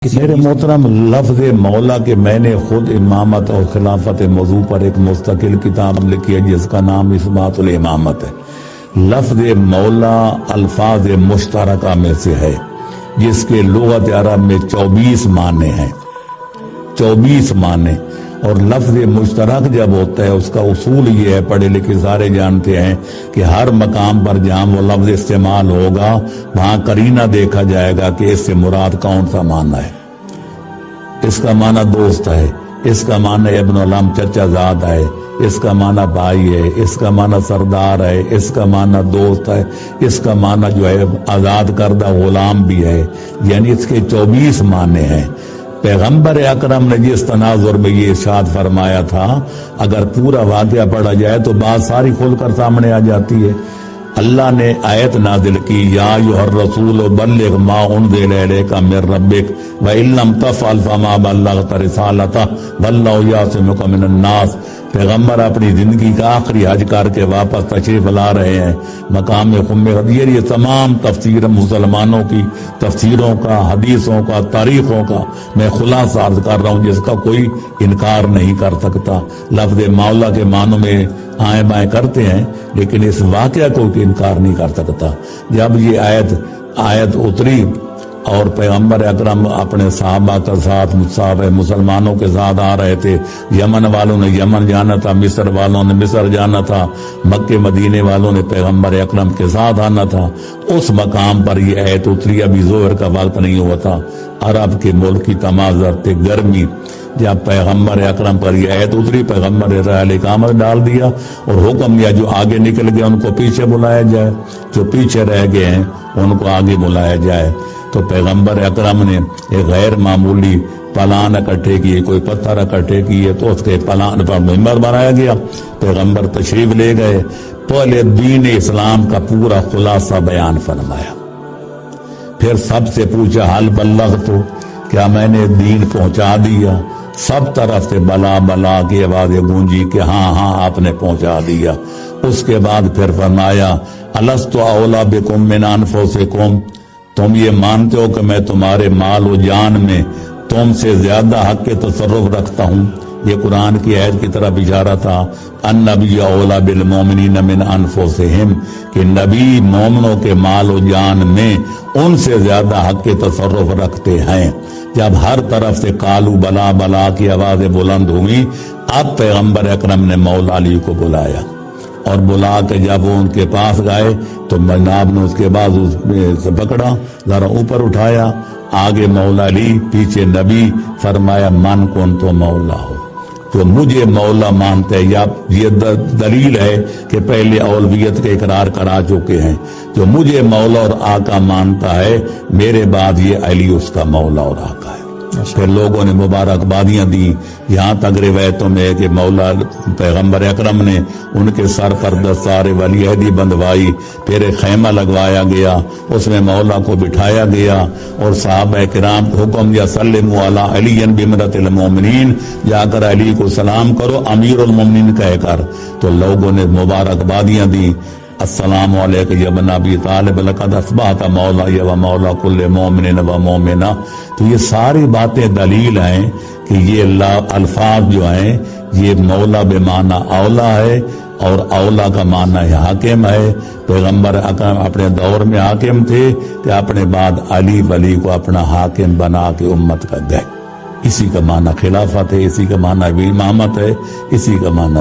میرے محترم لفظ مولا کہ میں نے خود امامت اور خلافت موضوع پر ایک مستقل کتاب لکھی ہے جس کا نام اثبات الامامت ہے۔ لفظ مولا الفاظ مشترکہ میں سے ہے جس کے لغت عرب میں 24 معنی ہیں، 24 معنی۔ اور لفظ مشترک جب ہوتا ہے اس کا اصول یہ ہے، پڑھے لکھے سارے جانتے ہیں کہ ہر مقام پر جہاں وہ لفظ استعمال ہوگا وہاں قرینہ دیکھا جائے گا کہ اس سے مراد کون سا معنی ہے۔ اس کا معنی دوست ہے، اس کا معنی ابن علم چچا زاد ہے، اس کا معنی بھائی ہے، اس کا معنی سردار ہے، اس کا معنی دوست ہے، اس کا معنی جو ہے آزاد کردہ غلام بھی ہے، یعنی اس کے 24 معنی ہیں۔ پیغمبر اکرم نے جس تناظر میں یہ ارشاد فرمایا تھا، اگر پورا واقعہ پڑھا جائے تو بات ساری کھول کر سامنے آ جاتی ہے۔ اللہ نے آیت نازل کی، یا ایھا الرسول بلغ ما انزل الیک من ربک وان لم تفعل فما بلغت رسالتہ واللہ یعصمک من الناس۔ پیغمبر اپنی زندگی کا آخری حج کر کے واپس تشریف لا رہے ہیں مقام خم غدیر۔ یہ تمام تفسیر مسلمانوں کی تفسیروں کا، حدیثوں کا، تاریخوں کا میں خلاصہ عرض کر رہا ہوں جس کا کوئی انکار نہیں کر سکتا۔ لفظ مولا کے معنوں میں آئیں بائیں کرتے ہیں لیکن اس واقعہ کو انکار نہیں کر سکتا۔ جب یہ آیت اتری اور پیغمبر اکرم اپنے صحابہ کے ساتھ مسلمانوں کے ساتھ آ رہے تھے، یمن والوں نے یمن جانا تھا، مصر والوں نے مصر جانا تھا، مکہ مدینے والوں نے پیغمبر اکرم کے ساتھ آنا تھا، اس مقام پر یہ آیت اتری۔ ابھی ظہر کا وقت نہیں ہوا تھا، عرب کے ملک کی تماظر تھے، گرمی۔ جب پیغمبر اکرم پر یہ آیت اتری، پیغمبر نے رحل اقامت ڈال دیا اور حکم دیا جو آگے نکل گئے ان کو پیچھے بلایا جائے، جو پیچھے رہ گئے ہیں ان کو آگے بلایا جائے۔ تو پیغمبر اکرم نے ایک غیر معمولی پلان اکٹھے کیے، کوئی پتھر اکٹھے کیے تو اس کے پلان پر منبر بنایا گیا، پیغمبر تشریف لے گئے، پہلے دین اسلام کا پورا خلاصہ بیان فرمایا، پھر سب سے پوچھا حل بلغت، کیا میں نے دین پہنچا دیا؟ سب طرف سے بلا بلا کی آوازیں گونجی کہ ہاں ہاں آپ نے پہنچا دیا۔ اس کے بعد پھر فرمایا الست اولی بکم من انفسکم، تم یہ مانتے ہو کہ میں تمہارے مال و جان میں تم سے زیادہ حق کے تصرف رکھتا ہوں؟ یہ قرآن کی آیت کی طرف اشارہ تھا، النبی اولی بالمؤمنین من انفسہم، کہ نبی مومنوں کے مال و جان میں ان سے زیادہ حق کے تصرف رکھتے ہیں۔ جب ہر طرف سے قالو بلا بلا کی آوازیں بلند ہوئی، اب پیغمبر اکرم نے مولا علی کو بلایا اور بلا کے جب وہ ان کے پاس گئے تو جناب نے اس کے بعد سے پکڑا، ذرا اوپر اٹھایا، آگے مولا علی، پیچھے نبی، فرمایا من کون تو مولا ہو، جو مجھے مولا مانتے ہیں۔ یا یہ دلیل ہے کہ پہلے اولویت کے اقرار کرا چکے ہیں، جو مجھے مولا اور آقا مانتا ہے میرے بعد یہ علی اس کا مولا اور آقا ہے۔ پھر لوگوں نے مبارکبادیاں دی، یہاں تک روایتوں میں ہے کہ مولا پیغمبر اکرم نے ان کے سر پر دستار ولی عہدی بندھوائی، پھر ایک خیمہ لگوایا گیا، اس میں مولا کو بٹھایا گیا اور صحابہ کرام کو حکم دیا سلموا علی علی بامرۃ المؤمنین، جا کر علی کو سلام کرو امیر المؤمنین کہہ کر۔ تو لوگوں نے مبارکبادیاں دی، السلام علیکم یا ابن ابی طالب لقد اصبحت مولا و مولا کل مومن و مومنہ۔ تو یہ ساری باتیں دلیل ہیں کہ یہ الفاظ جو ہیں یہ مولا بمعنی اولا ہے اور اولا کا معنی حاکم ہے۔ پیغمبر اکرم اپنے دور میں حاکم تھے کہ اپنے بعد علی ولی کو اپنا حاکم بنا کے امت کا گئے۔ اسی کا معنی خلافت ہے، اسی کا معنی امامت ہے، اسی کا معنی